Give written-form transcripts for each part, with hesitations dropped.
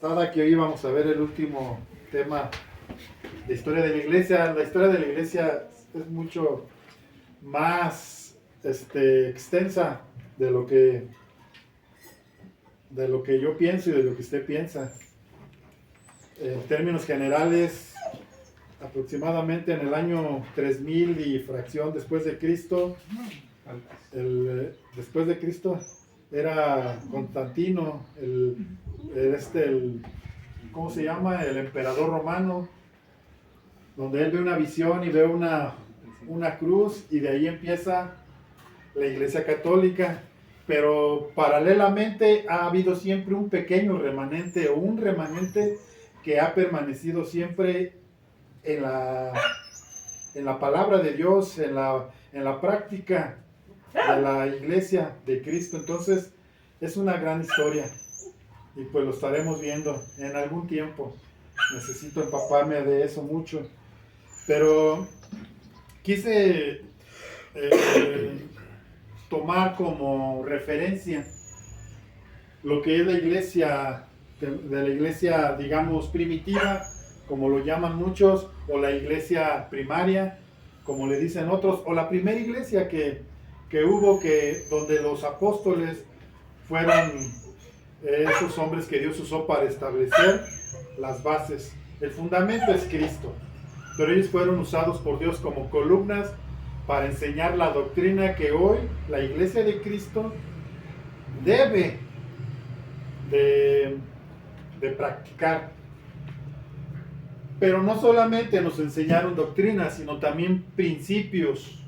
Dada que hoy vamos a ver el último tema de historia de la iglesia, la historia de la iglesia es mucho más extensa de lo que yo pienso y de lo que usted piensa. En términos generales, aproximadamente en el año 3000 y fracción después de Cristo, después de Cristo era Constantino, ¿cómo se llama? El emperador romano, donde él ve una visión y ve una cruz, y de ahí empieza la Iglesia Católica. Pero paralelamente ha habido siempre un pequeño remanente, o un remanente que ha permanecido siempre en la palabra de Dios, en la práctica de la Iglesia de Cristo. Entonces es una gran historia, y pues lo estaremos viendo en algún tiempo. Necesito empaparme de eso mucho, pero quise tomar como referencia lo que es la iglesia, de la iglesia, digamos, primitiva, como lo llaman muchos, o la iglesia primaria, como le dicen otros, o la primera iglesia que hubo, donde los apóstoles fueron esos hombres que Dios usó para establecer las bases. El fundamento es Cristo, pero ellos fueron usados por Dios como columnas para enseñar la doctrina que hoy la iglesia de Cristo debe de practicar. Pero no solamente nos enseñaron doctrina, sino también principios.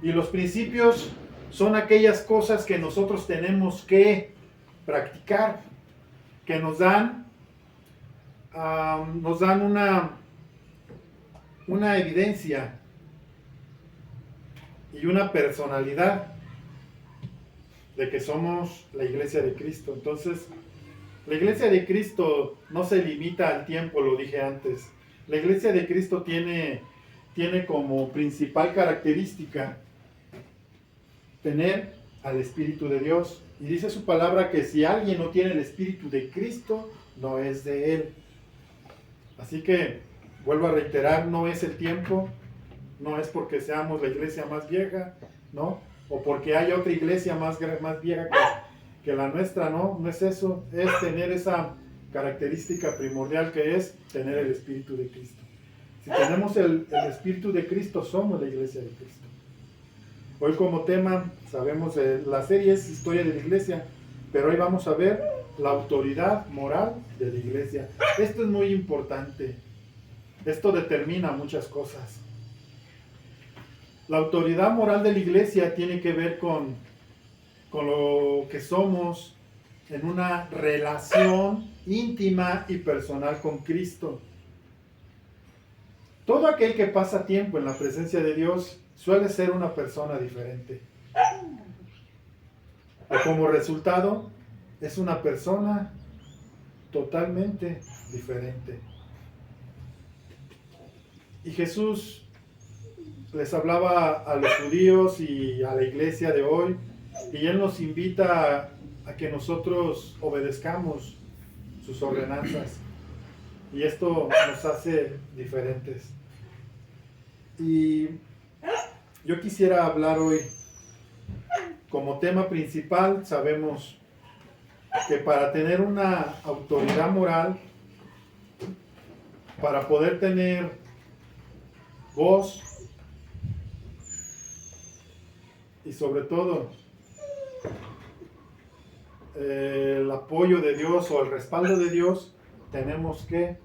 Y los principios son aquellas cosas que nosotros tenemos que practicar, que nos dan una evidencia y una personalidad de que somos la iglesia de Cristo. Entonces, la iglesia de Cristo no se limita al tiempo, lo dije antes. La iglesia de Cristo tiene como principal característica tener al Espíritu de Dios. Y dice su palabra que si alguien no tiene el Espíritu de Cristo, no es de Él. Así que, vuelvo a reiterar, no es el tiempo, no es porque seamos la iglesia más vieja, ¿no? O porque haya otra iglesia más vieja que la nuestra, no es eso. Es tener esa característica primordial, que es tener el Espíritu de Cristo. Si tenemos el Espíritu de Cristo, somos la iglesia de Cristo. Hoy como tema, sabemos, la serie es Historia de la Iglesia, pero hoy vamos a ver la autoridad moral de la iglesia. Esto es muy importante. Esto determina muchas cosas. La autoridad moral de la iglesia tiene que ver con lo que somos en una relación íntima y personal con Cristo. Todo aquel que pasa tiempo en la presencia de Dios suele ser una persona diferente. Y como resultado, es una persona totalmente diferente. Y Jesús les hablaba a los judíos y a la iglesia de hoy, y Él nos invita a que nosotros obedezcamos sus ordenanzas, y esto nos hace diferentes. Y yo quisiera hablar hoy como tema principal. Sabemos que para tener una autoridad moral, para poder tener voz y sobre todo el apoyo de Dios o el respaldo de Dios, tenemos que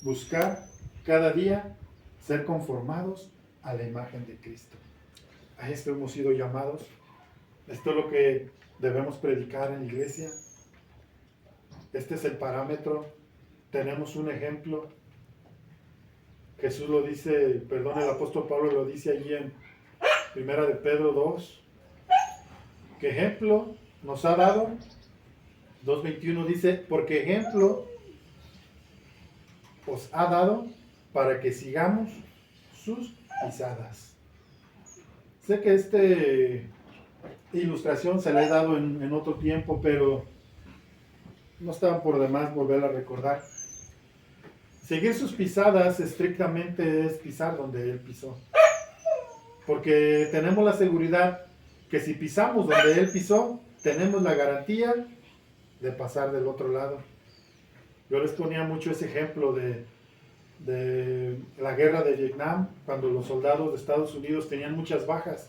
buscar cada día ser conformados a la imagen de Cristo. A esto hemos sido llamados. Esto es lo que debemos predicar en la iglesia. Este es el parámetro. Tenemos un ejemplo. Jesús lo dice, el apóstol Pablo lo dice allí en 1 de Pedro 2. ¿Qué ejemplo nos ha dado? 2:21 dice, porque ejemplo os ha dado para que sigamos sus pisadas. Sé que esta ilustración se la he dado en otro tiempo, pero no estaban por demás volver a recordar. Seguir sus pisadas estrictamente es pisar donde Él pisó. Porque tenemos la seguridad que si pisamos donde Él pisó, tenemos la garantía de pasar del otro lado. Yo les ponía mucho ese ejemplo de la guerra de Vietnam, cuando los soldados de Estados Unidos tenían muchas bajas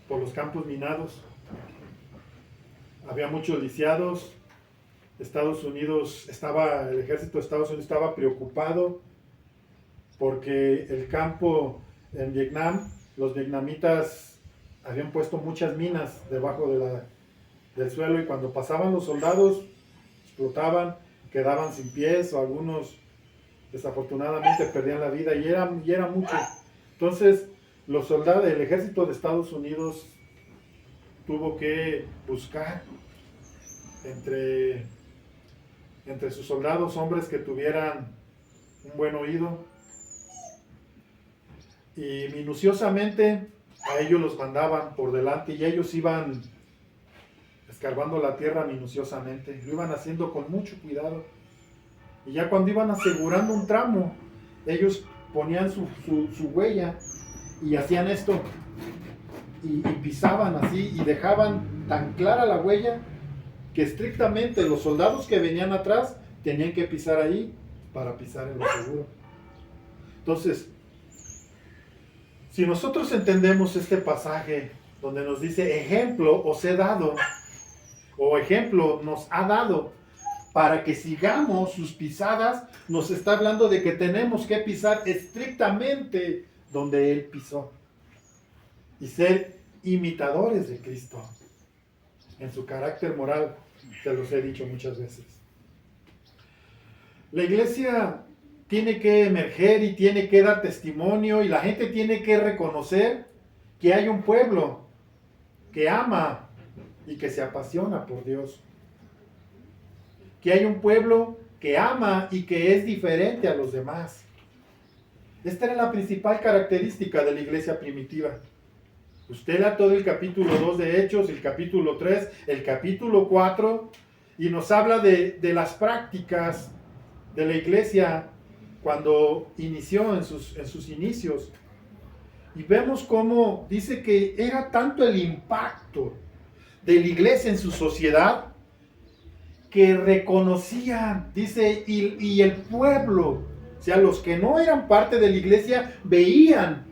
por los campos minados. Había muchos lisiados. El ejército de Estados Unidos estaba preocupado porque el campo en Vietnam, los vietnamitas habían puesto muchas minas debajo del suelo, y cuando pasaban los soldados explotaban, quedaban sin pies, o algunos desafortunadamente perdían la vida, y era mucho. Entonces los soldados del ejército de Estados Unidos tuvo que buscar entre sus soldados hombres que tuvieran un buen oído, y minuciosamente a ellos los mandaban por delante, y ellos iban escarbando la tierra minuciosamente, lo iban haciendo con mucho cuidado, y ya cuando iban asegurando un tramo, ellos ponían su huella y hacían esto, y pisaban así, y dejaban tan clara la huella que estrictamente los soldados que venían atrás tenían que pisar ahí para pisar en lo seguro. Entonces, si nosotros entendemos este pasaje donde nos dice ejemplo os he dado, o ejemplo nos ha dado para que sigamos sus pisadas, nos está hablando de que tenemos que pisar estrictamente donde Él pisó y ser imitadores de Cristo en su carácter moral. Se los he dicho muchas veces. La iglesia tiene que emerger y tiene que dar testimonio, y la gente tiene que reconocer que hay un pueblo que ama y que se apasiona por Dios. Que hay un pueblo que ama y que es diferente a los demás. Esta era la principal característica de la iglesia primitiva. Usted lea todo el capítulo 2 de Hechos, el capítulo 3, el capítulo 4, y nos habla de las prácticas de la iglesia cuando inició en sus inicios. Y vemos cómo dice que era tanto el impacto de la iglesia en su sociedad que reconocían, dice, y el pueblo, o sea, los que no eran parte de la iglesia, veían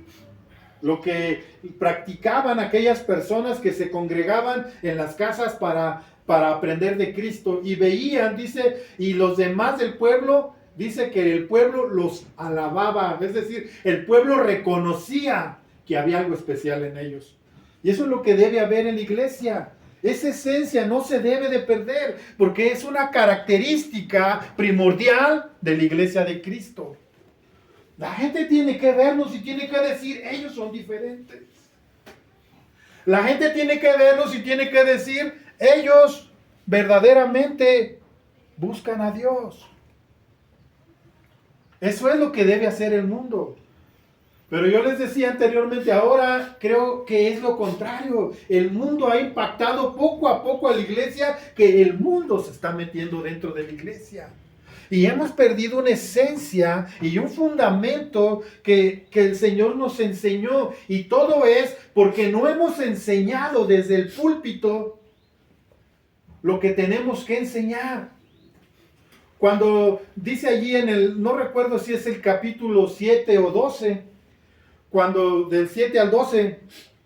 lo que practicaban aquellas personas que se congregaban en las casas para aprender de Cristo, y veían, dice, y los demás del pueblo, dice que el pueblo los alababa, es decir, el pueblo reconocía que había algo especial en ellos. Y eso es lo que debe haber en la iglesia. Esa esencia no se debe de perder, porque es una característica primordial de la iglesia de Cristo. La gente tiene que vernos y tiene que decir, ellos son diferentes. La gente tiene que vernos y tiene que decir, ellos verdaderamente buscan a Dios. Eso es lo que debe hacer el mundo. Pero yo les decía anteriormente, ahora creo que es lo contrario. El mundo ha impactado poco a poco a la iglesia, que el mundo se está metiendo dentro de la iglesia. Y hemos perdido una esencia y un fundamento que el Señor nos enseñó. Y todo es porque no hemos enseñado desde el púlpito lo que tenemos que enseñar. Cuando dice allí no recuerdo si es el capítulo 7 o 12, cuando del 7 al 12,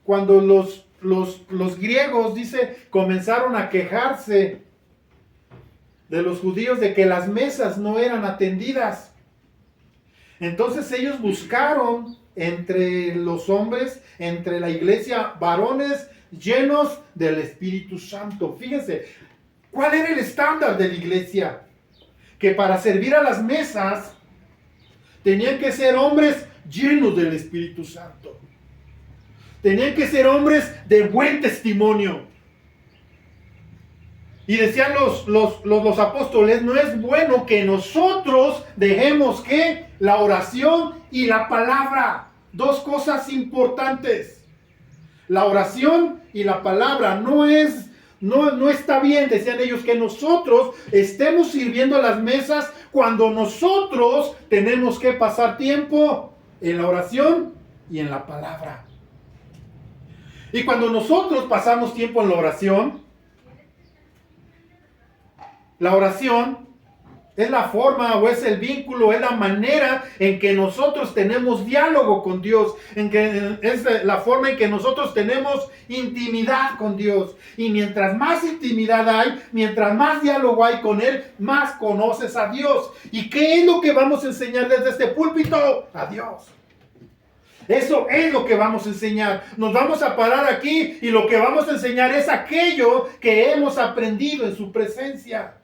cuando los griegos, dice, comenzaron a quejarse de los judíos de que las mesas no eran atendidas. Entonces ellos buscaron entre los hombres, entre la iglesia, varones llenos del Espíritu Santo. Fíjense, ¿cuál era el estándar de la iglesia? Que para servir a las mesas tenían que ser hombres llenos del Espíritu Santo. Tenían que ser hombres de buen testimonio. Y decían los apóstoles, no es bueno que nosotros dejemos que la oración y la palabra, dos cosas importantes. La oración y la palabra no es No está bien, decían ellos, que nosotros estemos sirviendo a las mesas cuando nosotros tenemos que pasar tiempo en la oración y en la palabra. Y cuando nosotros pasamos tiempo en la oración es la forma o es el vínculo, es la manera en que nosotros tenemos diálogo con Dios, es la forma en que nosotros tenemos intimidad con Dios. Y mientras más intimidad hay, mientras más diálogo hay con Él, más conoces a Dios. ¿Y qué es lo que vamos a enseñar desde este púlpito? A Dios. Eso es lo que vamos a enseñar. Nos vamos a parar aquí y lo que vamos a enseñar es aquello que hemos aprendido en su presencia.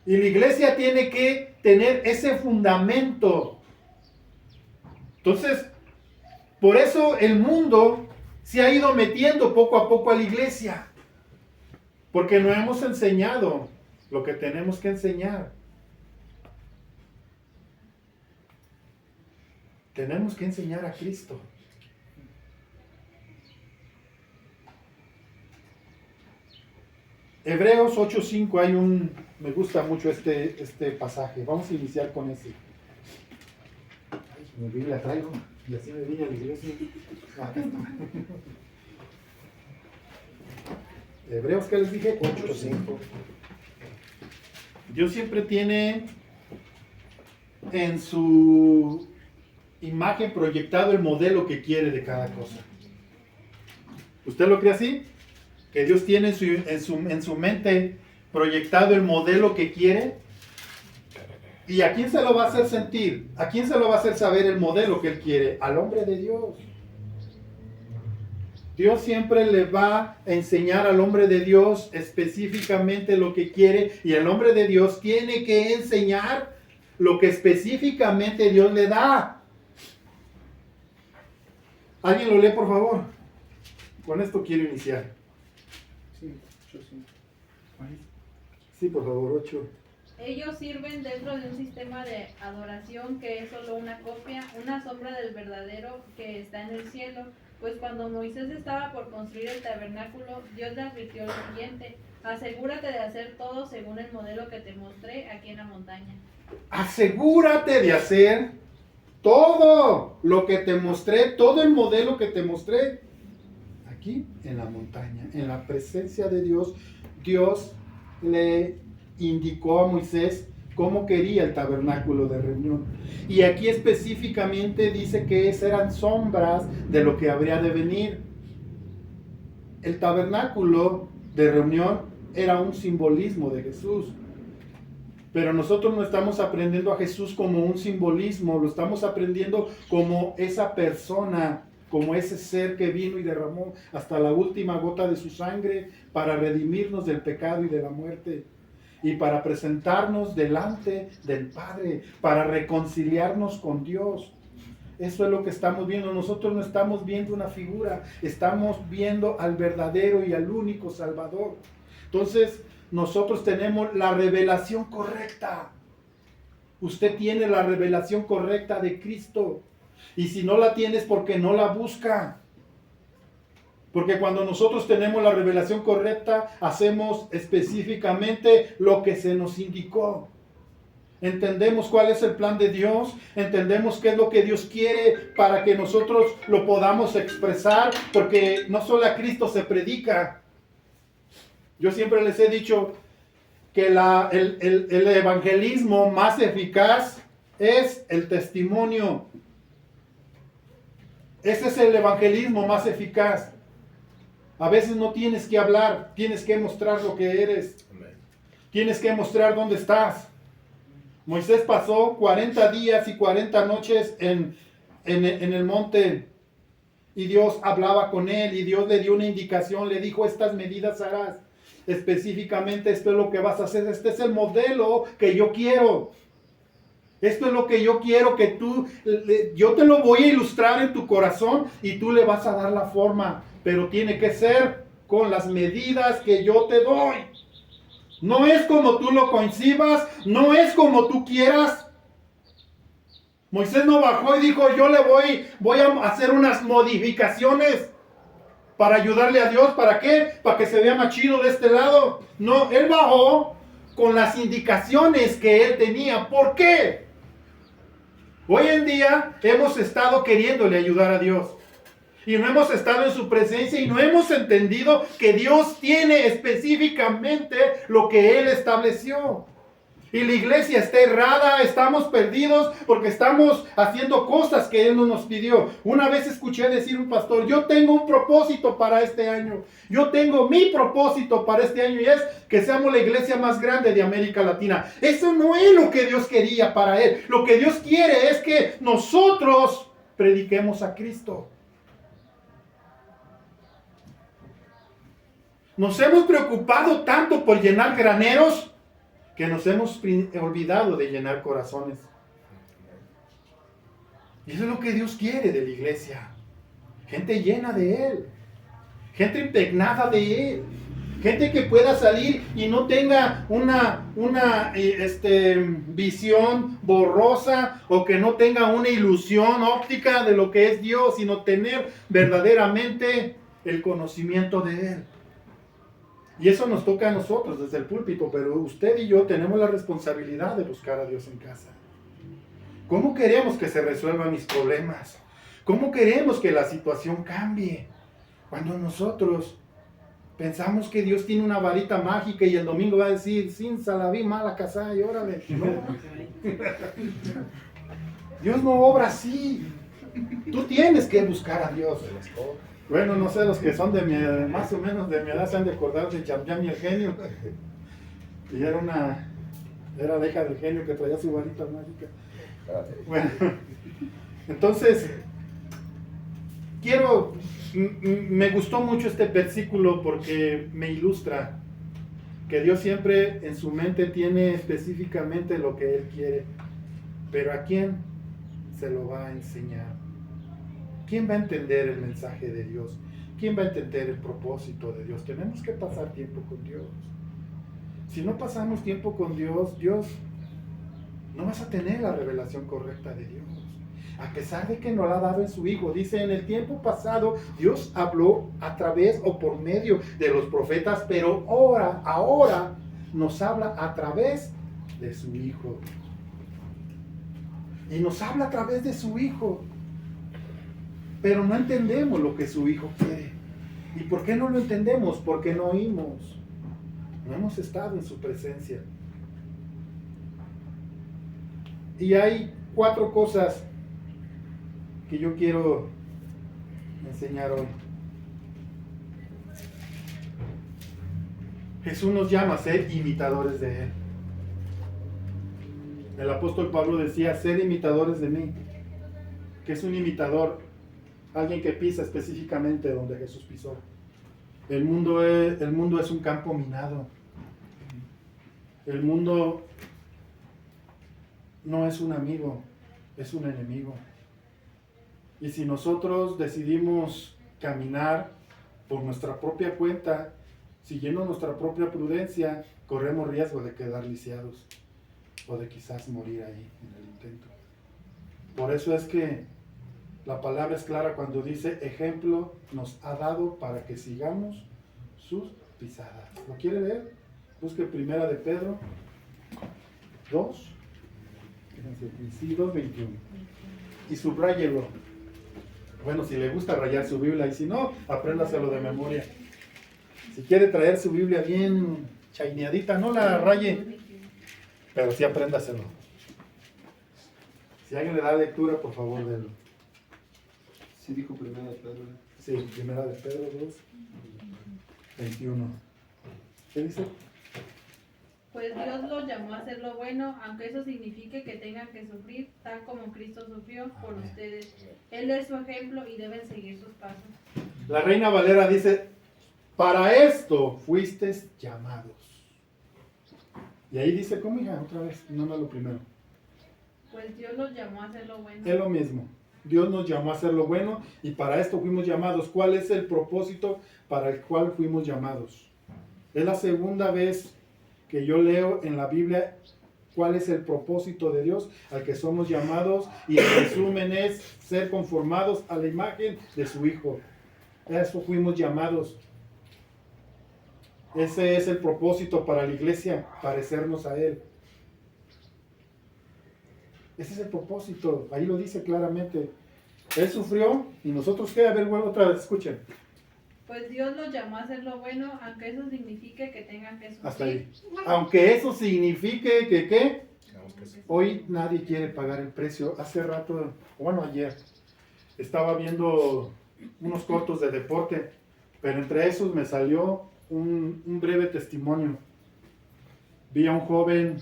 Y la iglesia tiene que tener ese fundamento. Entonces, por eso el mundo se ha ido metiendo poco a poco a la iglesia. Porque no hemos enseñado lo que tenemos que enseñar. Tenemos que enseñar a Cristo. Hebreos 8:5 me gusta mucho este pasaje. Vamos a iniciar con ese. Ay, mi Biblia traigo y así me vine a la iglesia. Hebreos, ¿qué les dije? 8:5. Dios siempre tiene en su imagen proyectado el modelo que quiere de cada cosa. ¿Usted lo cree así? Que Dios tiene en su mente proyectado el modelo que quiere. ¿Y a quién se lo va a hacer sentir? ¿A quién se lo va a hacer saber el modelo que Él quiere? Al hombre de Dios. Dios siempre le va a enseñar al hombre de Dios específicamente lo que quiere, y el hombre de Dios tiene que enseñar lo que específicamente Dios le da. ¿Alguien lo lee, por favor? Con esto quiero iniciar. Sí, por favor, 8. Ellos sirven dentro de un sistema de adoración que es solo una copia, una sombra del verdadero que está en el cielo. Pues cuando Moisés estaba por construir el tabernáculo, Dios le advirtió lo siguiente: asegúrate de hacer todo según el modelo que te mostré aquí en la montaña. Asegúrate de hacer todo lo que te mostré, todo el modelo que te mostré aquí en la montaña, en la presencia de Dios. Dios le indicó a Moisés cómo quería el tabernáculo de reunión. Y aquí específicamente dice que eran sombras de lo que habría de venir. El tabernáculo de reunión era un simbolismo de Jesús. Pero nosotros no estamos aprendiendo a Jesús como un simbolismo, lo estamos aprendiendo como esa persona, como ese ser que vino y derramó hasta la última gota de su sangre para redimirnos del pecado y de la muerte, y para presentarnos delante del Padre, para reconciliarnos con Dios. Eso es lo que estamos viendo. Nosotros no estamos viendo una figura, estamos viendo al verdadero y al único Salvador. Entonces, nosotros tenemos la revelación correcta. Usted tiene la revelación correcta de Cristo. Y si no la tiene es porque no la busca. Porque cuando nosotros tenemos la revelación correcta, hacemos específicamente lo que se nos indicó. Entendemos cuál es el plan de Dios, entendemos qué es lo que Dios quiere para que nosotros lo podamos expresar, porque no solo a Cristo se predica. Yo siempre les he dicho que el evangelismo más eficaz es el testimonio. Ese es el evangelismo más eficaz. A veces no tienes que hablar, tienes que mostrar lo que eres. Amén. Tienes que mostrar dónde estás. Moisés pasó 40 días y 40 noches en el monte, y Dios hablaba con él, y Dios le dio una indicación, le dijo: estas medidas harás. Específicamente esto es lo que vas a hacer, este es el modelo que yo quiero. Esto es lo que yo quiero que yo te lo voy a ilustrar en tu corazón y tú le vas a dar la forma, pero tiene que ser con las medidas que yo te doy. No es como tú lo concibas, no es como tú quieras. Moisés no bajó y dijo: yo le voy a hacer unas modificaciones. para ayudarle a Dios. ¿Para qué? Para que se vea más chido de este lado. No, él bajó con las indicaciones que él tenía. ¿Por qué? Hoy en día hemos estado queriéndole ayudar a Dios. Y no hemos estado en su presencia y no hemos entendido que Dios tiene específicamente lo que Él estableció. Y la iglesia está errada, estamos perdidos porque estamos haciendo cosas que Él no nos pidió. Una vez escuché decir un pastor, yo tengo un propósito para este año. Yo tengo mi propósito para este año y es que seamos la iglesia más grande de América Latina. Eso no es lo que Dios quería para Él. Lo que Dios quiere es que nosotros prediquemos a Cristo. Nos hemos preocupado tanto por llenar graneros que nos hemos olvidado de llenar corazones. Y eso es lo que Dios quiere de la iglesia. Gente llena de Él. Gente impregnada de Él. Gente que pueda salir y no tenga una visión borrosa o que no tenga una ilusión óptica de lo que es Dios, sino tener verdaderamente el conocimiento de Él. Y eso nos toca a nosotros desde el púlpito, pero usted y yo tenemos la responsabilidad de buscar a Dios en casa. ¿Cómo queremos que se resuelvan mis problemas? ¿Cómo queremos que la situación cambie? Cuando nosotros pensamos que Dios tiene una varita mágica y el domingo va a decir, sin salaví, mala casa y órale. No. Dios no obra así. Tú tienes que buscar a Dios. Bueno, no sé, los que son más o menos de mi edad se han de acordar de Yam Yam y el genio. Y era la hija del genio que traía su varita mágica. Bueno, entonces, me gustó mucho este versículo porque me ilustra que Dios siempre en su mente tiene específicamente lo que Él quiere. Pero ¿a quién se lo va a enseñar? ¿Quién va a entender el mensaje de Dios? ¿Quién va a entender el propósito de Dios? Tenemos que pasar tiempo con Dios. Si no pasamos tiempo con Dios, no vas a tener la revelación correcta de Dios. A pesar de que nos la ha dado en su Hijo. Dice, en el tiempo pasado, Dios habló a través o por medio de los profetas, pero ahora nos habla a través de su Hijo. Y nos habla a través de su Hijo. Pero no entendemos lo que su Hijo quiere. ¿Y por qué no lo entendemos? Porque no oímos. No hemos estado en su presencia. Y hay 4 cosas que yo quiero enseñar hoy. Jesús nos llama a ser imitadores de Él. El apóstol Pablo decía, ser imitadores de mí. ¿Qué es un imitador? Alguien que pisa específicamente donde Jesús pisó. El mundo es un campo minado. El mundo no es un amigo, es un enemigo. Y si nosotros decidimos caminar por nuestra propia cuenta, siguiendo nuestra propia prudencia, corremos riesgo de quedar lisiados o de quizás morir ahí en el intento. Por eso es que la palabra es clara cuando dice, ejemplo nos ha dado para que sigamos sus pisadas. ¿Lo quiere leer? Busque Primera de Pedro 2, sí, 2:21. Y subráyelo. Bueno, si le gusta rayar su Biblia, y si no, apréndaselo de memoria. Si quiere traer su Biblia bien chaineadita, no la raye, pero sí apréndaselo. Si alguien le da lectura, por favor, délo. Sí dijo Primera de Pedro. Sí, Primera de Pedro 2:21. ¿Qué dice? Pues Dios los llamó a hacer lo bueno, aunque eso signifique que tengan que sufrir, tal como Cristo sufrió por ustedes. Él es su ejemplo y deben seguir sus pasos. La Reina Valera dice, para esto fuisteis llamados. Y ahí dice, ¿cómo, hija? Otra vez, no lo primero. Pues Dios los llamó a hacer lo bueno. Es lo mismo. Dios nos llamó a hacer lo bueno y para esto fuimos llamados. ¿Cuál es el propósito para el cual fuimos llamados? Es la segunda vez que yo leo en la Biblia cuál es el propósito de Dios al que somos llamados, y el resumen es ser conformados a la imagen de su Hijo. A eso fuimos llamados. Ese es el propósito para la iglesia, parecernos a Él. Ese es el propósito, ahí lo dice claramente. Él sufrió y nosotros qué, a ver, vuelvo otra vez, escuchen. Pues Dios los llamó a hacer lo bueno, aunque eso signifique que tengan que sufrir. Hasta ahí. Aunque eso signifique que ¿qué? Hoy nadie quiere pagar el precio. Hace rato, bueno, ayer, estaba viendo unos cortos de deporte, pero entre esos me salió un breve testimonio. Vi a un joven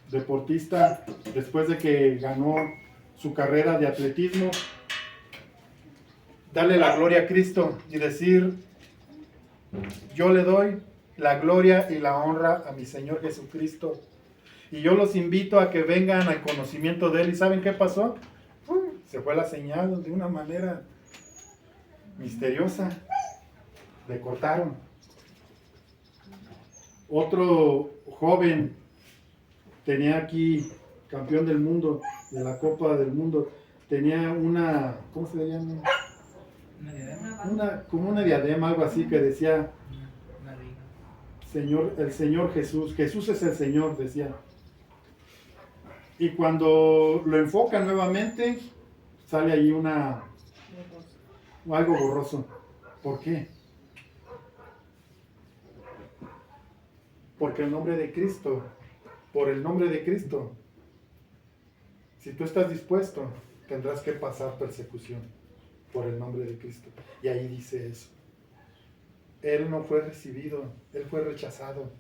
deportista, después de que ganó su carrera de atletismo, darle la gloria a Cristo y decir: yo le doy la gloria y la honra a mi Señor Jesucristo. Y yo los invito a que vengan al conocimiento de Él. ¿Y saben qué pasó? Se fue la señal de una manera misteriosa. Le cortaron. Otro joven tenía aquí, campeón del mundo, de la Copa del Mundo, tenía una, ¿cómo se le llama? Como una diadema, algo así, que decía Señor, el Señor Jesús. Jesús es el Señor, decía. Y cuando lo enfocan nuevamente, sale ahí algo borroso. ¿Por qué? Porque el nombre de Cristo, por el nombre de Cristo, si tú estás dispuesto, tendrás que pasar persecución por el nombre de Cristo. Y ahí dice eso. Él no fue recibido, él fue rechazado.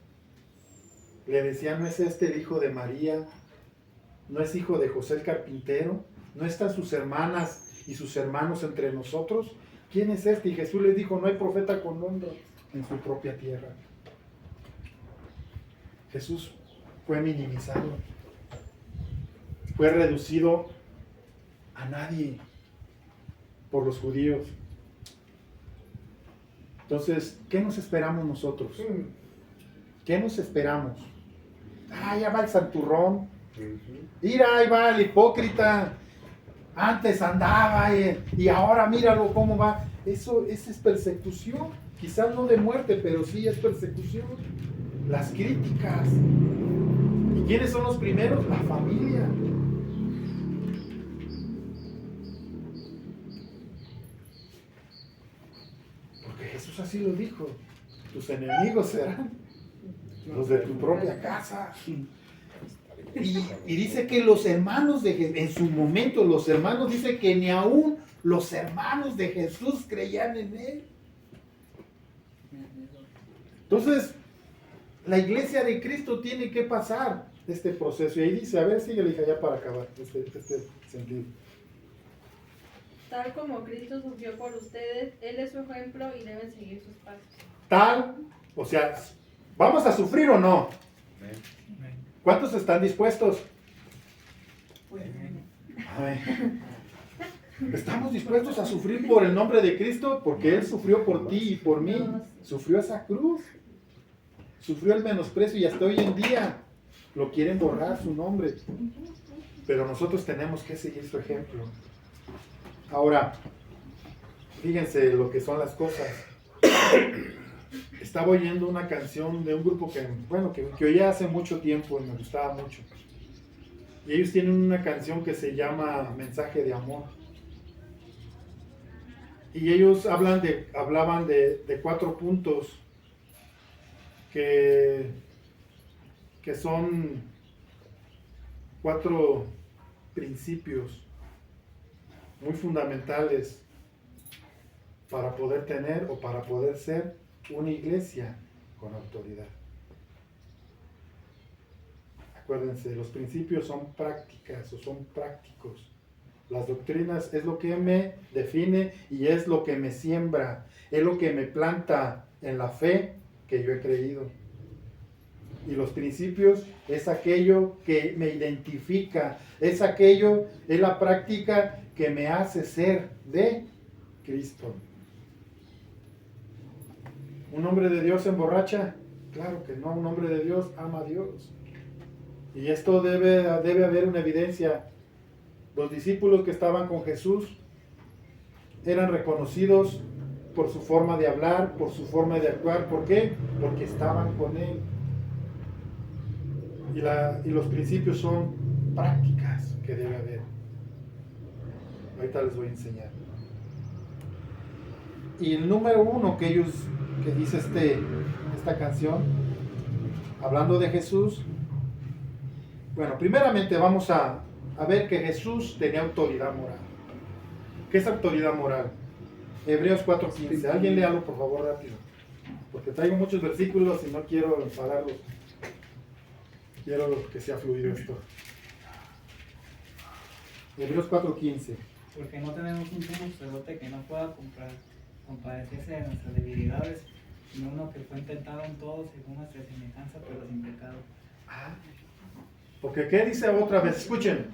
Le decían: ¿no es este el hijo de María? ¿No es hijo de José el carpintero? ¿No están sus hermanas y sus hermanos entre nosotros? ¿Quién es este? Y Jesús les dijo: no hay profeta con nombre en su propia tierra. Jesús fue minimizado, fue reducido a nadie por los judíos. Entonces, ¿qué nos esperamos nosotros? ¿Qué nos esperamos? Ya va el santurrón. Mira, ahí va el hipócrita. Antes andaba y ahora míralo cómo va. Esa es persecución. Quizás no de muerte, pero sí es persecución. Las críticas. ¿Y quiénes son los primeros? La familia. Porque Jesús así lo dijo: tus enemigos serán los de tu propia casa. Y dice que los hermanos en su momento, los hermanos, dice que ni aún los hermanos de Jesús creían en Él. Entonces, la iglesia de Cristo tiene que pasar este proceso. Y ahí dice, a ver, síguele, hija, ya para acabar este sentido. Tal como Cristo sufrió por ustedes, Él es su ejemplo y deben seguir sus pasos. O sea, ¿vamos a sufrir o no? ¿Cuántos están dispuestos? ¿Estamos dispuestos a sufrir por el nombre de Cristo? Porque Él sufrió por ti y por mí. Sufrió esa cruz. Sufrió el menosprecio y hasta hoy en día lo quieren borrar su nombre. Pero nosotros tenemos que seguir su ejemplo. Ahora, fíjense lo que son las cosas. Estaba oyendo una canción de un grupo que oía hace mucho tiempo y me gustaba mucho. Y ellos tienen una canción que se llama Mensaje de Amor. Y ellos hablaban de 4 puntos que son 4 principios muy fundamentales para poder tener o para poder ser una iglesia con autoridad. Acuérdense, los principios son prácticas o son prácticos. Las doctrinas es lo que me define y es lo que me siembra, es lo que me planta en la fe que yo he creído. Y los principios es aquello que me identifica, es la práctica que me hace ser de Cristo. ¿Un hombre de Dios se emborracha? Claro que no, un hombre de Dios ama a Dios. Y esto debe haber una evidencia. Los discípulos que estaban con Jesús eran reconocidos por su forma de hablar, por su forma de actuar. ¿Por qué? Porque estaban con Él. Y los principios son prácticas que debe haber. Ahorita les voy a enseñar. Y el número uno que dice esta canción, hablando de Jesús, bueno, primeramente vamos a ver que Jesús tenía autoridad moral. ¿Qué es autoridad moral? Hebreos 4:15. Alguien léalo por favor rápido, porque traigo muchos versículos y no quiero enfadarlos. Quiero que sea fluido esto. Hebreos 4:15. Porque no tenemos un sumo sacerdote que no pueda compadecerse de nuestras debilidades, sino uno que fue intentado en todo según nuestra semejanza, pero sin pecado. Porque ¿qué dice otra vez? Escuchen.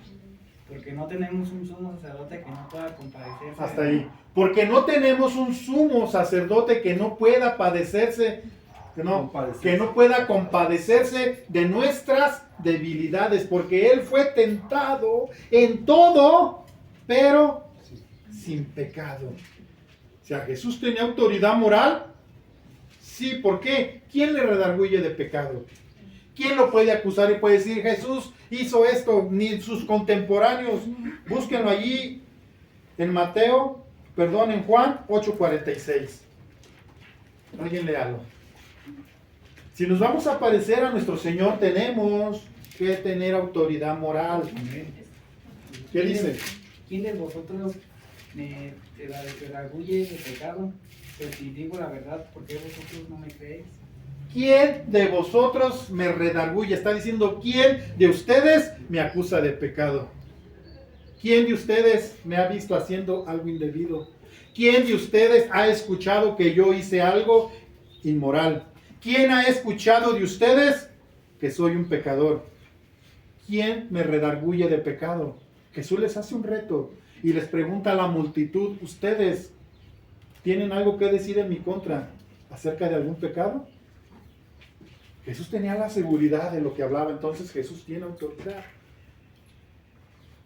Porque no tenemos un sumo sacerdote que no pueda compadecerse. Hasta ahí. Porque no tenemos un sumo sacerdote que no pueda padecerse, que no pueda compadecerse de nuestras debilidades, porque Él fue tentado en todo, pero sin pecado. O sea, Jesús tenía autoridad moral. Sí, ¿por qué? ¿Quién le redarguye de pecado? ¿Quién lo puede acusar y puede decir, Jesús hizo esto? Ni sus contemporáneos. Búsquenlo allí en en Juan 8:46. Alguien léalo. Si nos vamos a parecer a nuestro Señor, tenemos que tener autoridad moral. ¿Qué dice? ¿Quién de vosotros me redarguye de pecado? Pues si digo la verdad, ¿por qué vosotros no me creéis? ¿Quién de vosotros me redarguye? Está diciendo, ¿quién de ustedes me acusa de pecado? ¿Quién de ustedes me ha visto haciendo algo indebido? ¿Quién de ustedes ha escuchado que yo hice algo inmoral? ¿Quién ha escuchado de ustedes que soy un pecador? ¿Quién me redarguye de pecado? Jesús les hace un reto y les pregunta a la multitud, ¿ustedes tienen algo que decir en mi contra acerca de algún pecado? Jesús tenía la seguridad de lo que hablaba, entonces Jesús tiene autoridad.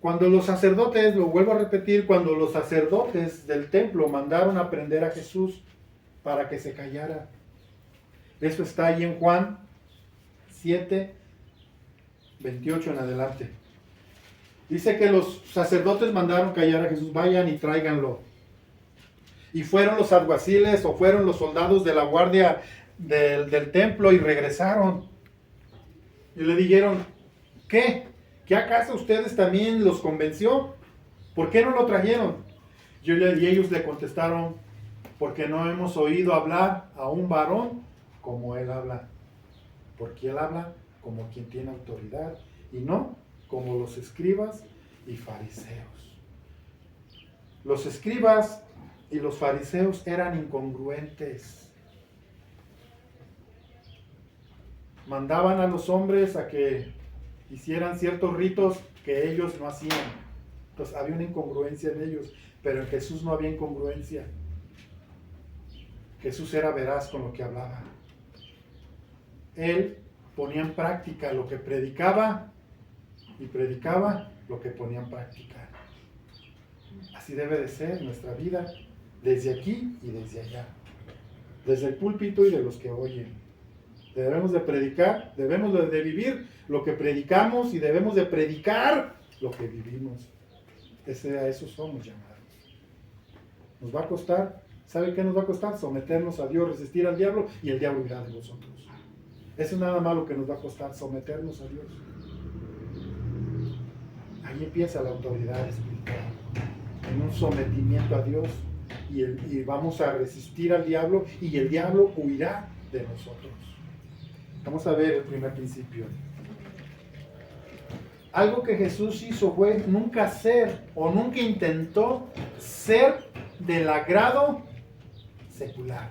Cuando los sacerdotes, lo vuelvo a repetir, cuando los sacerdotes del templo mandaron a prender a Jesús para que se callara. Eso está ahí en Juan 7:28 en adelante. Dice que los sacerdotes mandaron callar a Jesús, vayan y tráiganlo. Y fueron los alguaciles o fueron los soldados de la guardia del templo y regresaron. Y le dijeron, ¿qué? ¿Qué acaso ustedes también los convenció? ¿Por qué no lo trajeron? Y ellos le contestaron, porque no hemos oído hablar a un varón como él habla. Porque él habla como quien tiene autoridad y no como los escribas y fariseos. Los escribas y los fariseos eran incongruentes. Mandaban a los hombres a que hicieran ciertos ritos que ellos no hacían. Entonces había una incongruencia en ellos, pero en Jesús no había incongruencia. Jesús era veraz con lo que hablaba. Él ponía en práctica lo que predicaba y predicaba lo que ponía en práctica. Así debe de ser nuestra vida, desde aquí y desde allá, desde el púlpito y de los que oyen. Debemos de predicar, debemos de vivir lo que predicamos y debemos de predicar lo que vivimos. A eso somos llamados. Nos va a costar, ¿sabe qué nos va a costar? Someternos a Dios, resistir al diablo y el diablo irá de nosotros. Eso es nada más lo que nos va a costar, someternos a Dios. Ahí empieza la autoridad espiritual, en un sometimiento a Dios y vamos a resistir al diablo y el diablo huirá de nosotros. Vamos a ver el primer principio. Algo que Jesús hizo fue nunca ser o nunca intentó ser del agrado secular.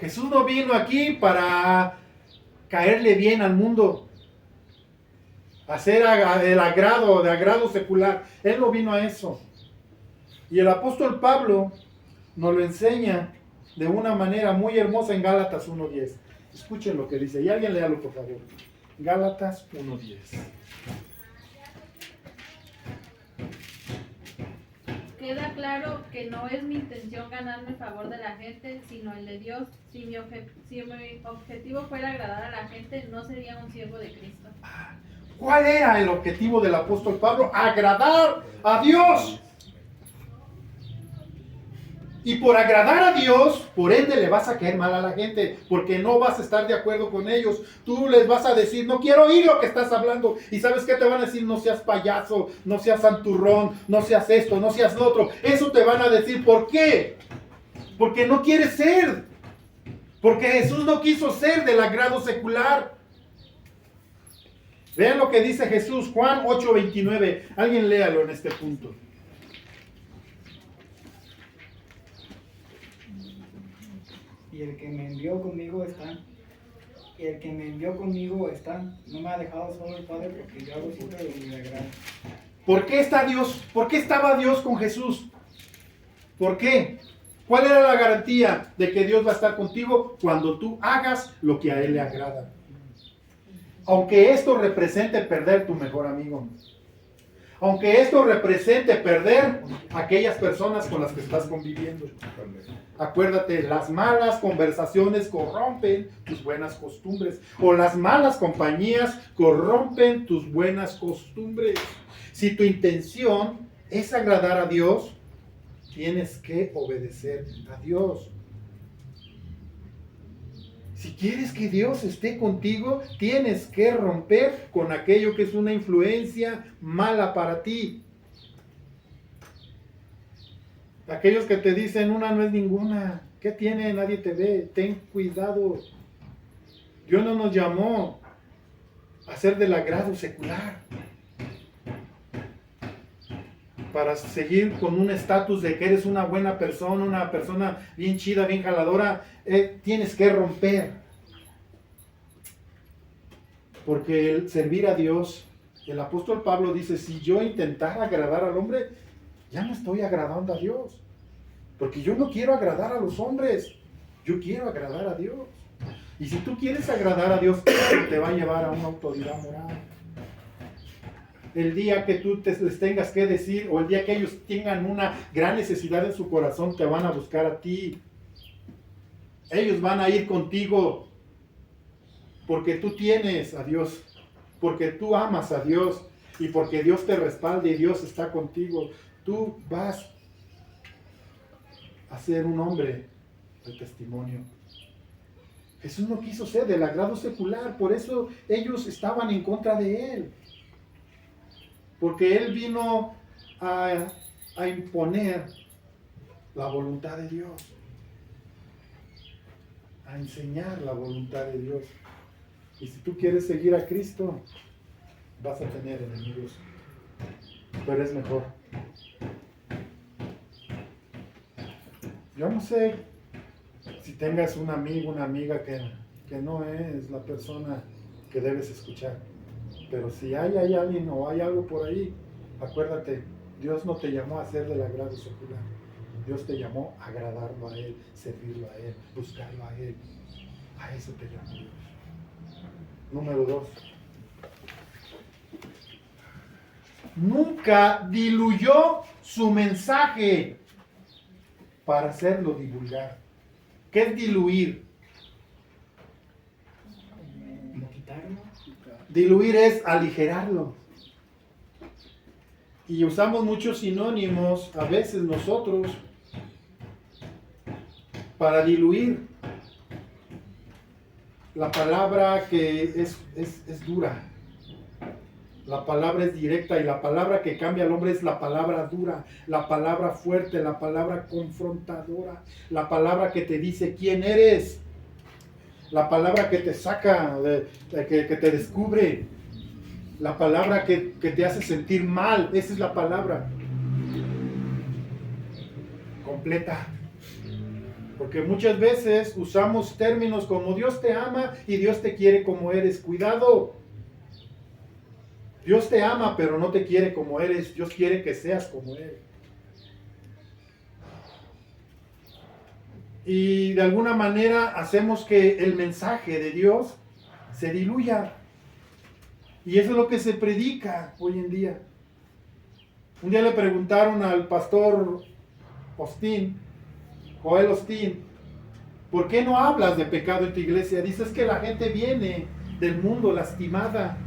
Jesús no vino aquí para caerle bien al mundo, hacer el agrado, de agrado secular. Él no vino a eso. Y el apóstol Pablo nos lo enseña de una manera muy hermosa en Gálatas 1:10. Escuchen lo que dice. Y alguien léalo, por favor. Gálatas 1:10. queda claro que no es mi intención ganarme el favor de la gente, sino el de Dios. Si mi objetivo fuera agradar a la gente, no sería un siervo de Cristo. ¿Cuál era el objetivo del apóstol Pablo? Agradar a Dios. Y por agradar a Dios, por ende le vas a caer mal a la gente, porque no vas a estar de acuerdo con ellos. Tú les vas a decir, no quiero oír lo que estás hablando. ¿Y sabes qué te van a decir? No seas payaso, no seas santurrón, no seas esto, no seas lo otro. Eso te van a decir, ¿por qué? Porque no quieres ser. Porque Jesús no quiso ser del agrado secular. Vean lo que dice Jesús, Juan 8:29. Alguien léalo en este punto. Y el que me envió conmigo está. Y el que me envió conmigo está. No me ha dejado solo el Padre, porque yo hago siempre lo que me agrada. ¿Por qué está Dios? ¿Por qué estaba Dios con Jesús? ¿Por qué? ¿Cuál era la garantía de que Dios va a estar contigo cuando tú hagas lo que a Él le agrada? Aunque esto represente perder tu mejor amigo. Aunque esto represente perder aquellas personas con las que estás conviviendo. Acuérdate, las malas conversaciones corrompen tus buenas costumbres. O las malas compañías corrompen tus buenas costumbres. Si tu intención es agradar a Dios, tienes que obedecer a Dios. Si quieres que Dios esté contigo, tienes que romper con aquello que es una influencia mala para ti. Aquellos que te dicen, una no es ninguna. ¿Qué tiene? Nadie te ve. Ten cuidado. Dios no nos llamó a ser del agrado secular, para seguir con un estatus de que eres una buena persona, una persona bien chida, bien jaladora. Tienes que romper. Porque el servir a Dios, el apóstol Pablo dice, si yo intentara agradar al hombre, ya no estoy agradando a Dios. Porque yo no quiero agradar a los hombres, yo quiero agradar a Dios. Y si tú quieres agradar a Dios, eso te va a llevar a una autoridad moral. El día que tú les tengas que decir, o el día que ellos tengan una gran necesidad en su corazón, te van a buscar a ti. Ellos van a ir contigo, porque tú tienes a Dios, porque tú amas a Dios, y porque Dios te respalda y Dios está contigo. Tú vas a ser un hombre de testimonio. Jesús no quiso ser del agrado secular, por eso ellos estaban en contra de Él. Porque Él vino a imponer la voluntad de Dios, a enseñar la voluntad de Dios. Y si tú quieres seguir a Cristo, vas a tener enemigos, pero es mejor. Yo no sé si tengas un amigo, una amiga que no es la persona que debes escuchar. Pero si hay alguien o hay algo por ahí, acuérdate, Dios no te llamó a ser del agrado secular. Dios te llamó a agradarlo a Él, servirlo a Él, buscarlo a Él. A eso te llamó Dios. Número 2. Nunca diluyó su mensaje para hacerlo divulgar. ¿Qué es diluir? Quitarlo. Diluir es aligerarlo. Y usamos muchos sinónimos a veces nosotros para diluir. La palabra que es dura. La palabra es directa y la palabra que cambia al hombre es la palabra dura, la palabra fuerte, la palabra confrontadora, la palabra que te dice quién eres, la palabra que te saca, que te descubre, la palabra que te hace sentir mal. Esa es la palabra completa. Porque muchas veces usamos términos como Dios te ama y Dios te quiere como eres. Cuidado. Dios te ama, pero no te quiere como eres. Dios quiere que seas como Él. Y de alguna manera hacemos que el mensaje de Dios se diluya. Y eso es lo que se predica hoy en día. Un día le preguntaron al pastor Joel Osteen, ¿por qué no hablas de pecado en tu iglesia? Dices que la gente viene del mundo lastimada.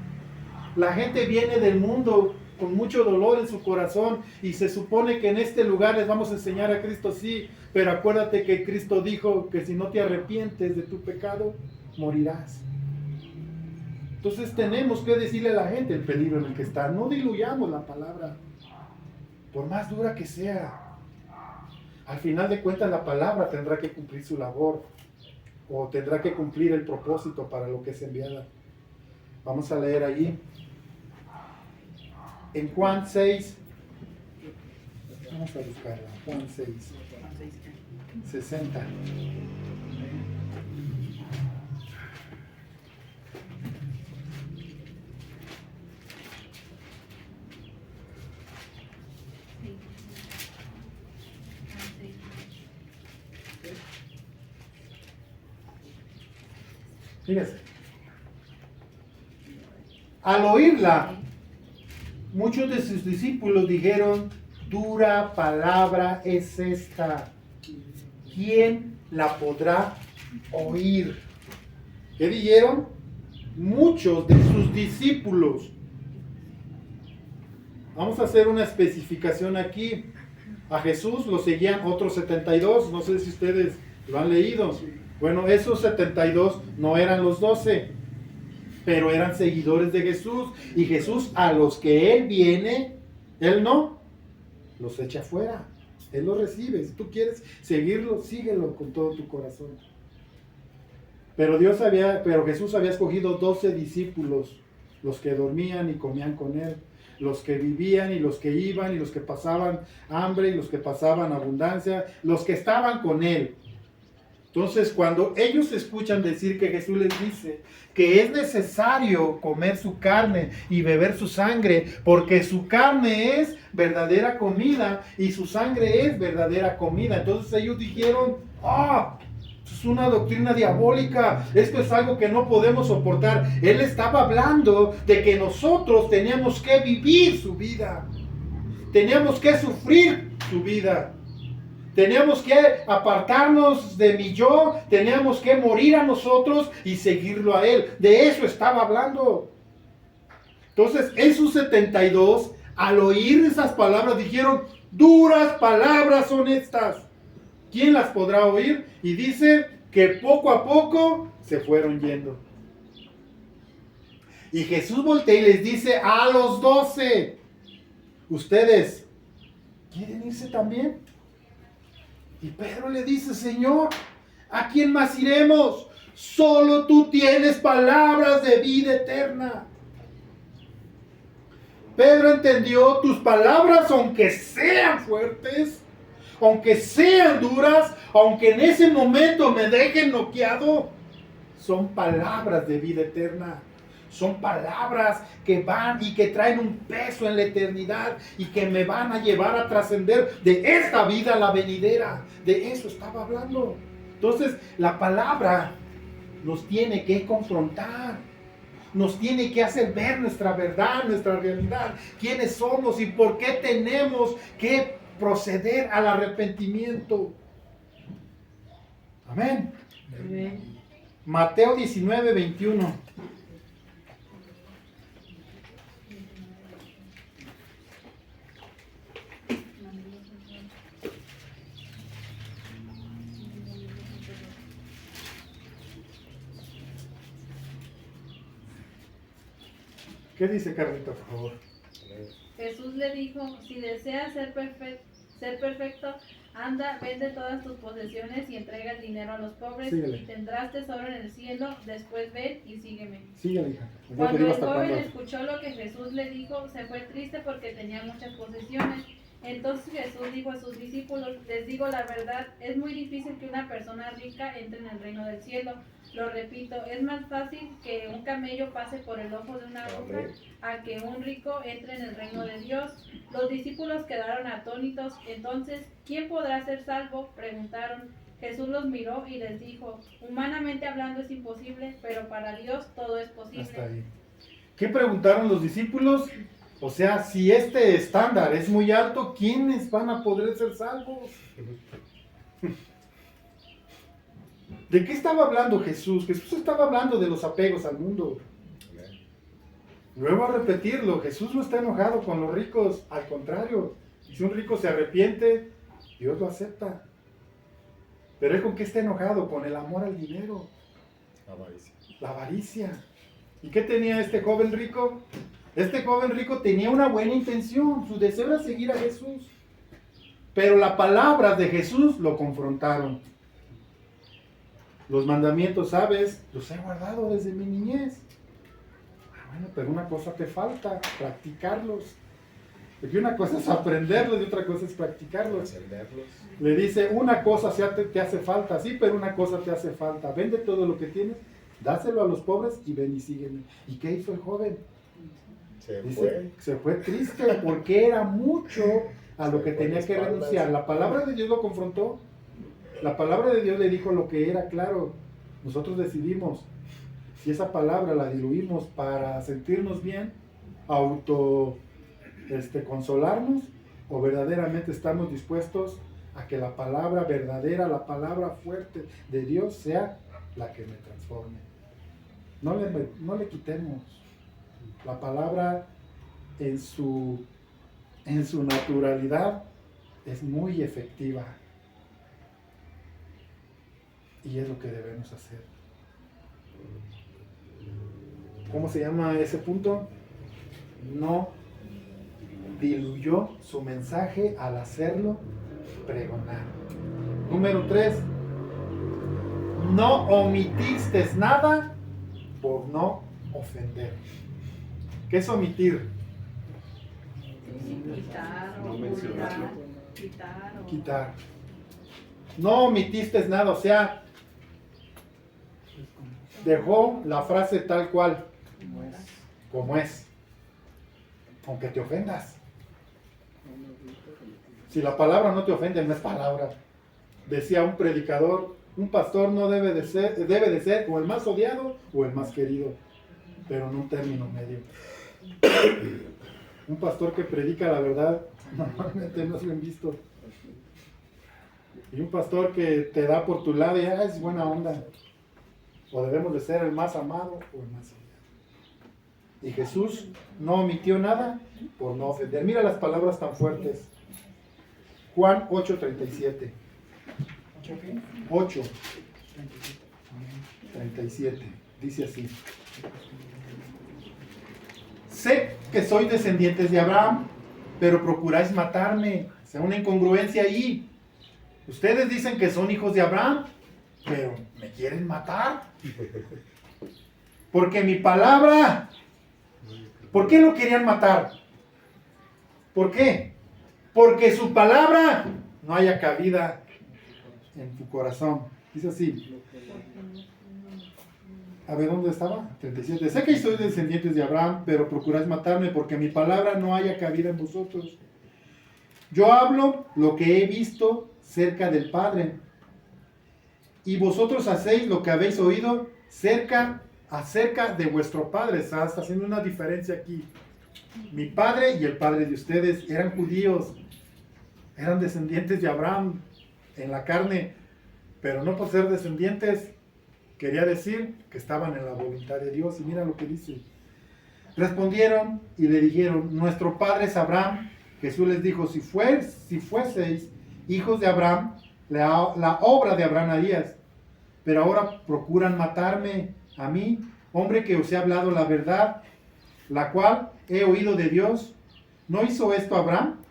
La gente viene del mundo con mucho dolor en su corazón y se supone que en este lugar les vamos a enseñar a Cristo, sí, pero acuérdate que Cristo dijo que si no te arrepientes de tu pecado, morirás. Entonces tenemos que decirle a la gente el peligro en el que está. No diluyamos la palabra, por más dura que sea. Al final de cuentas la palabra tendrá que cumplir su labor o tendrá que cumplir el propósito para lo que es enviada. Vamos a leer allí. En Juan 6, vamos a buscarla, Juan 6, 60. Fíjese. Al oírla, muchos de sus discípulos dijeron, dura palabra es esta. ¿Quién la podrá oír? ¿Qué dijeron? Muchos de sus discípulos. Vamos a hacer una especificación aquí. A Jesús lo seguían otros 72. No sé si ustedes lo han leído. Bueno, esos 72 no eran los 12, pero eran seguidores de Jesús. Y Jesús, a los que Él viene, Él no los echa fuera. Él los recibe. Si tú quieres seguirlo, síguelo con todo tu corazón. Pero Jesús había escogido 12 discípulos, los que dormían y comían con Él, los que vivían y los que iban y los que pasaban hambre y los que pasaban abundancia, los que estaban con Él. Entonces, cuando ellos escuchan decir que Jesús les dice que es necesario comer su carne y beber su sangre, porque su carne es verdadera comida y su sangre es verdadera comida. Entonces ellos dijeron, es una doctrina diabólica, esto es algo que no podemos soportar. Él estaba hablando de que nosotros teníamos que vivir su vida, teníamos que sufrir su vida. Teníamos que apartarnos de mi yo, teníamos que morir a nosotros y seguirlo a Él. De eso estaba hablando. Entonces, esos 72, al oír esas palabras, dijeron, duras palabras son estas. ¿Quién las podrá oír? Y dice que poco a poco se fueron yendo. Y Jesús voltea y les dice a los 12, ¿ustedes quieren irse también? Y Pedro le dice, Señor, ¿a quién más iremos? Solo tú tienes palabras de vida eterna. Pedro entendió, tus palabras, aunque sean fuertes, aunque sean duras, aunque en ese momento me dejen noqueado, son palabras de vida eterna. Son palabras que van y que traen un peso en la eternidad y que me van a llevar a trascender de esta vida a la venidera. De eso estaba hablando. Entonces, la palabra nos tiene que confrontar. Nos tiene que hacer ver nuestra verdad, nuestra realidad. Quiénes somos y por qué tenemos que proceder al arrepentimiento. Amén. Amén. Mateo 19, 21. ¿Qué dice Carlita, por favor? Jesús le dijo, si deseas ser perfecto, anda, vende todas tus posesiones y entrega el dinero a los pobres. Síguele. Y tendrás tesoro en el cielo. Después ven y sígueme. Síguele, hija. Cuando el joven escuchó lo que Jesús le dijo, se fue triste porque tenía muchas posesiones. Entonces Jesús dijo a sus discípulos, les digo la verdad, es muy difícil que una persona rica entre en el reino del cielo. Lo repito, es más fácil que un camello pase por el ojo de una aguja a que un rico entre en el reino de Dios. Los discípulos quedaron atónitos. Entonces, ¿quién podrá ser salvo?, preguntaron. Jesús los miró y les dijo, humanamente hablando es imposible, pero para Dios todo es posible. Hasta ahí. ¿Qué preguntaron los discípulos? O sea, si este estándar es muy alto, ¿quiénes van a poder ser salvos? ¿De qué estaba hablando Jesús? Jesús estaba hablando de los apegos al mundo. Vuelvo a repetirlo, Jesús no está enojado con los ricos, al contrario, si un rico se arrepiente, Dios lo acepta. Pero ¿es con qué está enojado? Con el amor al dinero. La avaricia. ¿Y qué tenía este joven rico? Este joven rico tenía una buena intención, su deseo era seguir a Jesús. Pero las palabras de Jesús lo confrontaron. Los mandamientos, ¿sabes? Los he guardado desde mi niñez. Bueno, pero una cosa te falta, practicarlos. Porque una cosa es aprenderlos y otra cosa es practicarlos. Le dice, una cosa te hace falta, sí, pero una cosa te hace falta. Vende todo lo que tienes, dáselo a los pobres y ven y sígueme. ¿Y qué hizo el joven? Se fue triste porque era mucho a lo que tenía que renunciar. La palabra de Dios lo confrontó. La palabra de Dios le dijo lo que era claro. Nosotros decidimos si esa palabra la diluimos para sentirnos bien, consolarnos, o verdaderamente estamos dispuestos a que la palabra verdadera, la palabra fuerte de Dios sea la que me transforme. No le quitemos. La palabra en su naturalidad es muy efectiva. Y es lo que debemos hacer. ¿Cómo se llama ese punto? No diluyó su mensaje al hacerlo pregonar. Número 3. No omitiste nada por no ofender. ¿Qué es omitir? Quitar, No ocultar, mencionarlo. quitar. No omitiste nada, o sea, dejó la frase tal cual, como es, aunque te ofendas. Si la palabra no te ofende, no es palabra. Decía un predicador, un pastor no debe de ser o el más odiado o el más querido, pero en un término medio. Un pastor que predica la verdad normalmente no es bien visto. Y un pastor que te da por tu lado y es buena onda. O debemos de ser el más amado o el más odiado. Y Jesús no omitió nada por no ofender. Mira las palabras tan fuertes. Juan 8:37. 8:37. Dice así. Sé que sois descendientes de Abraham, pero procuráis matarme. O sea, una incongruencia ahí. Ustedes dicen que son hijos de Abraham, pero me quieren matar. Porque mi palabra, ¿por qué lo querían matar? ¿Por qué? Porque su palabra no haya cabida en tu corazón. Dice así. A ver, ¿dónde estaba? 37. Sé que sois descendientes de Abraham, pero procuráis matarme porque mi palabra no haya cabida en vosotros. Yo hablo lo que he visto cerca del Padre, y vosotros hacéis lo que habéis oído acerca de vuestro Padre. Está haciendo una diferencia aquí. Mi Padre y el Padre de ustedes eran judíos, eran descendientes de Abraham en la carne, pero no por ser descendientes quería decir que estaban en la voluntad de Dios. Y mira lo que dice. Respondieron y le dijeron, nuestro padre es Abraham. Jesús les dijo, si fueseis hijos de Abraham, la obra de Abraham harías. Pero ahora procuran matarme a mí, hombre que os he hablado la verdad, la cual he oído de Dios. ¿No hizo esto Abraham?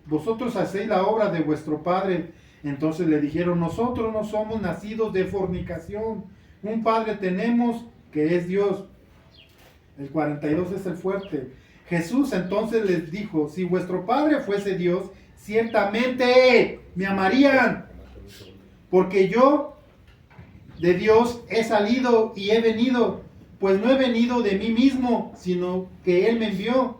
Vosotros hacéis la obra de vuestro padre. Entonces le dijeron, nosotros no somos nacidos de fornicación. Un padre tenemos que es Dios. El 42 es el fuerte. Jesús entonces les dijo, si vuestro padre fuese Dios, ciertamente me amarían, porque yo de Dios he salido y he venido, pues no he venido de mí mismo, sino que Él me envió.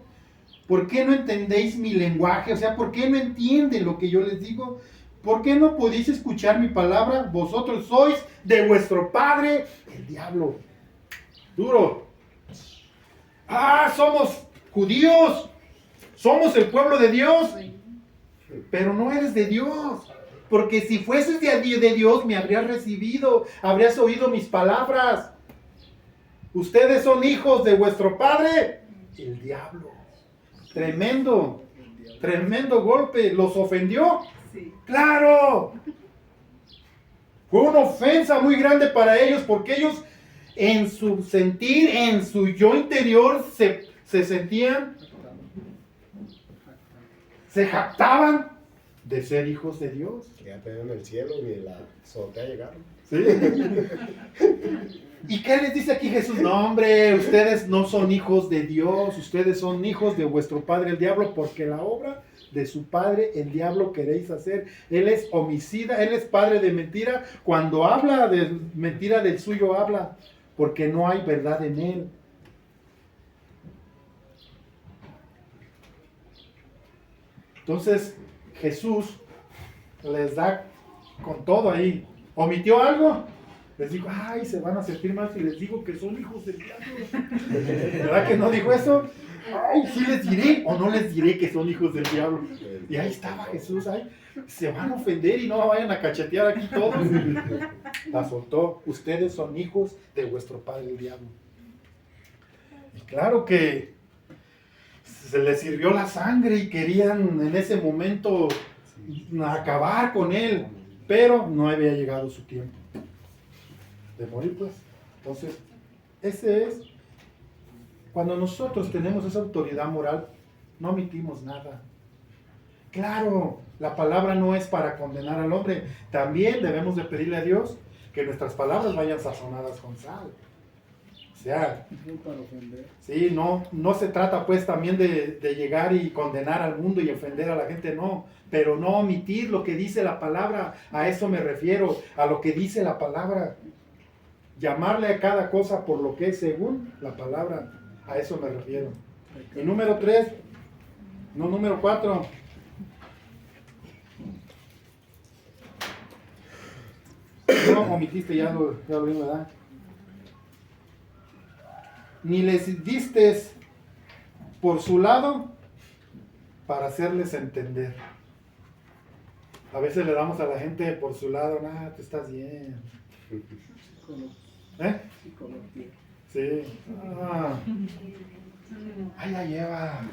¿Por qué no entendéis mi lenguaje? O sea, ¿por qué no entienden lo que yo les digo? ¿Por qué no podéis escuchar mi palabra? Vosotros sois de vuestro padre, el diablo. Duro. Somos judíos. somos el pueblo de Dios, pero no eres de Dios. Porque si fueses de Dios, me habrías recibido, habrías oído mis palabras. Ustedes son hijos de vuestro padre, el diablo. Tremendo, tremendo golpe. ¿Los ofendió? Sí. ¡Claro! Fue una ofensa muy grande para ellos, porque ellos en su sentir, en su yo interior, se sentían, se jactaban de ser hijos de Dios. Ya te en el cielo y la azotea llegaron. ¿Sí? ¿Y qué les dice aquí Jesús? No, hombre, ustedes no son hijos de Dios, ustedes son hijos de vuestro padre el diablo, porque la obra de su padre el diablo queréis hacer. Él es homicida, él es padre de mentira. Cuando habla de mentira, del suyo habla, porque no hay verdad en él. Entonces Jesús les da con todo ahí. ¿Omitió algo? Les digo, ay, se van a sentir mal si les digo que son hijos del diablo. ¿Verdad que no dijo eso? Ay, sí les diré o no les diré que son hijos del diablo. Y ahí estaba Jesús, ahí. Se van a ofender y no vayan a cachetear aquí todos. La soltó. Ustedes son hijos de vuestro padre el diablo. Y claro que se les sirvió la sangre y querían en ese momento acabar con él, pero no había llegado su tiempo de morir, pues. Entonces, ese es cuando nosotros tenemos esa autoridad moral, no omitimos nada. Claro, la palabra no es para condenar al hombre, también debemos de pedirle a Dios que nuestras palabras vayan sazonadas con sal. O sea, sí, no se trata pues también de llegar y condenar al mundo y ofender a la gente, no, pero no omitir lo que dice la palabra, a eso me refiero, a lo que dice la palabra. Llamarle a cada cosa por lo que es según la palabra, a eso me refiero. Y número 3, no número 4. No omitiste, ya lo vi, ¿verdad? Ni les distes por su lado para hacerles entender. A veces le damos a la gente por su lado, nah, tú estás bien. ¿Eh? Sí. Ah. Ahí la llevas.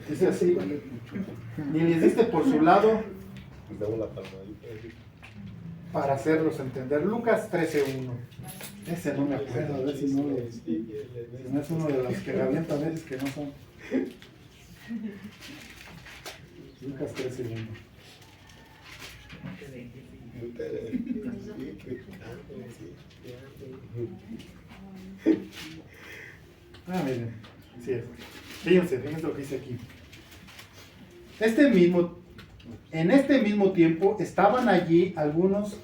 Dice así, ni les diste por su lado Les damos la palmadita. para hacerlos entender. Lucas 13:1. Ese no me acuerdo, a ver si no es uno de los que le avienta a veces que no son. Lucas 13:1. Ah, miren, sí es. Fíjense lo que dice aquí. En este mismo tiempo estaban allí algunos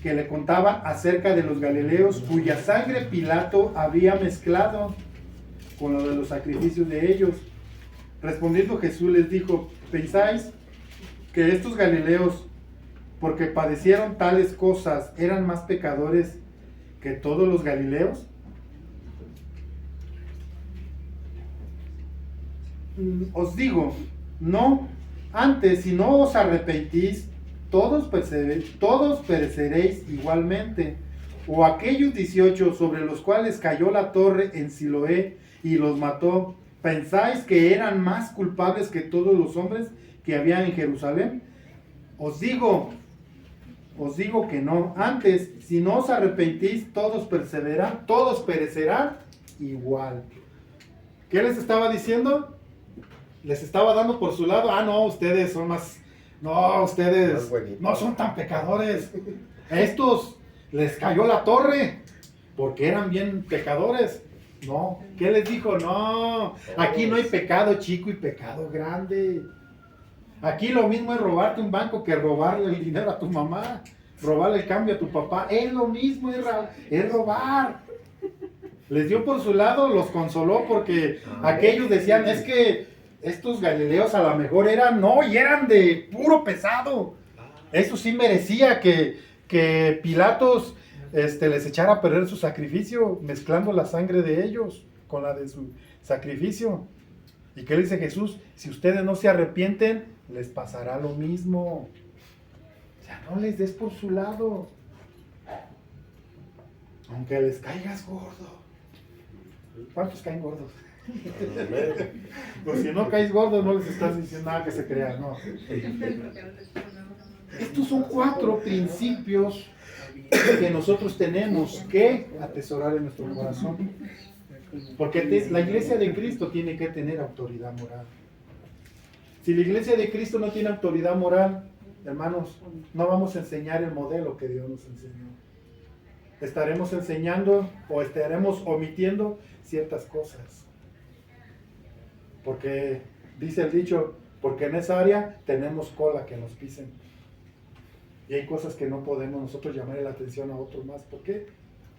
que le contaban acerca de los galileos cuya sangre Pilato había mezclado con lo de los sacrificios de ellos. Respondiendo Jesús les dijo, ¿pensáis que estos galileos, porque padecieron tales cosas, eran más pecadores que todos los galileos? Os digo, no, antes, si no os arrepentís, todos pereceréis igualmente. O aquellos 18 sobre los cuales cayó la torre en Siloé y los mató, ¿pensáis que eran más culpables que todos los hombres que había en Jerusalén? Os digo que no. Antes, si no os arrepentís, todos perecerán igual. ¿Qué les estaba diciendo? Les estaba dando por su lado, no, ustedes son más, no, ustedes no son tan pecadores. A estos les cayó la torre porque eran bien pecadores. No, ¿qué les dijo? No, aquí no hay pecado chico y pecado grande. Aquí lo mismo es robarte un banco que robarle el dinero a tu mamá, robarle el cambio a tu papá. Es lo mismo, es robar. Les dio por su lado, los consoló porque aquellos decían, es que estos galileos a lo mejor eran de puro pesado. Eso sí merecía que Pilatos les echara a perder su sacrificio, mezclando la sangre de ellos con la de su sacrificio. ¿Y qué dice Jesús? Si ustedes no se arrepienten, les pasará lo mismo. O sea, no les des por su lado. Aunque les caigas gordo. ¿Cuántos caen gordos? Pues si no caes gordo, no les estás diciendo nada que se crean, no. Estos son 4 principios que nosotros tenemos que atesorar en nuestro corazón. Porque la iglesia de Cristo tiene que tener autoridad moral. Si la iglesia de Cristo no tiene autoridad moral, hermanos, no vamos a enseñar el modelo que Dios nos enseñó. Estaremos enseñando o estaremos omitiendo ciertas cosas. Porque dice el dicho, porque en esa área tenemos cola que nos pisen. Y hay cosas que no podemos nosotros llamarle la atención a otros más. ¿Por qué?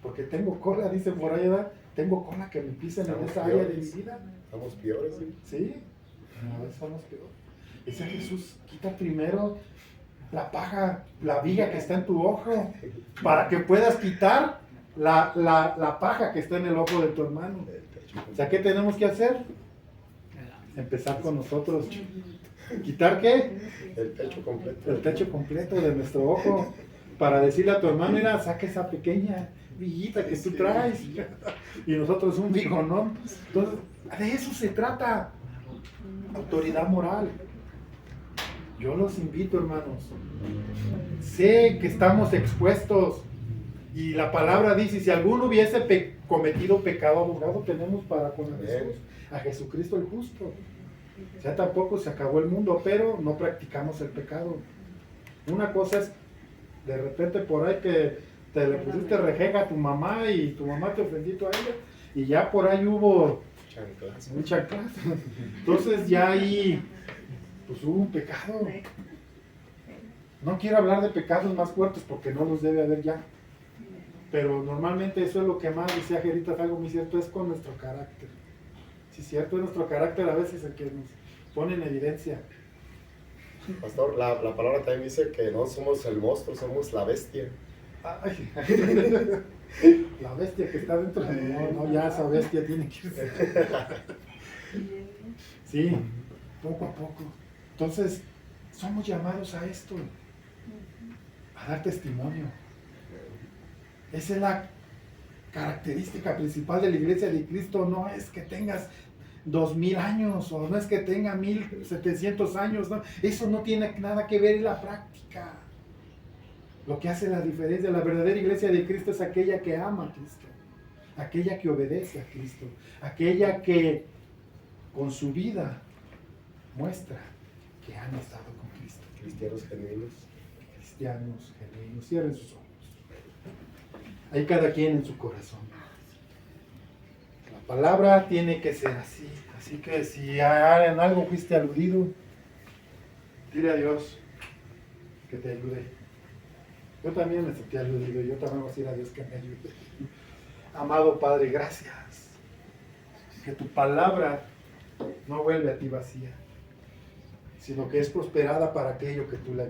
Porque tengo cola, dice por ahí, ¿verdad? Tengo cola que me pisen en esa área de mi vida. Estamos peores, ¿sí? ¿Sí? A veces somos peores. Dice Jesús, quita primero la paja, la viga que está en tu ojo, para que puedas quitar la paja que está en el ojo de tu hermano. O sea, ¿qué tenemos que hacer? Empezar con nosotros. ¿Quitar qué? El techo completo. El techo completo de nuestro ojo, para decirle a tu hermano, mira, saca esa pequeña viguita que tú traes, y nosotros un bigonón. Entonces, de eso se trata. Autoridad moral. Yo los invito, hermanos. Sé que estamos expuestos, y la palabra dice, si alguno hubiese cometido pecado, abogado tenemos para con Jesús, a Jesucristo el justo. O sea, tampoco se acabó el mundo, pero no practicamos el pecado. Una cosa es, de repente por ahí que te le pusiste rejega a tu mamá y tu mamá te ofendió a ella, y ya por ahí hubo Chanclas. un chanclazo. Entonces ya ahí, pues hubo un pecado. No quiero hablar de pecados más fuertes porque no los debe haber ya. Pero normalmente eso es lo que más, decía Gerita, algo muy cierto, es con nuestro carácter. Sí, cierto, es nuestro carácter a veces el que nos pone en evidencia. Pastor, la palabra también dice que no somos el monstruo, somos la bestia. Ay, la bestia que está dentro de no, ya esa bestia tiene que ser. Sí, poco a poco. Entonces, somos llamados a esto, a dar testimonio. Esa es la característica principal de la iglesia de Cristo. No es que tengas 2000 años, o no es que tenga 1700 años, no. Eso no tiene nada que ver en la práctica. Lo que hace la diferencia, la verdadera iglesia de Cristo es aquella que ama a Cristo, aquella que obedece a Cristo, aquella que con su vida muestra que han estado con Cristo. Cristianos genuinos. Cristianos genuinos, cierren sus ojos. Hay cada quien en su corazón. La palabra tiene que ser así. Así que si en algo fuiste aludido, dile a Dios que te ayude. Yo también me sentí aludido, yo también voy a decir a Dios que me ayude. Amado Padre, gracias. Que tu palabra no vuelve a ti vacía, sino que es prosperada para aquello que tú la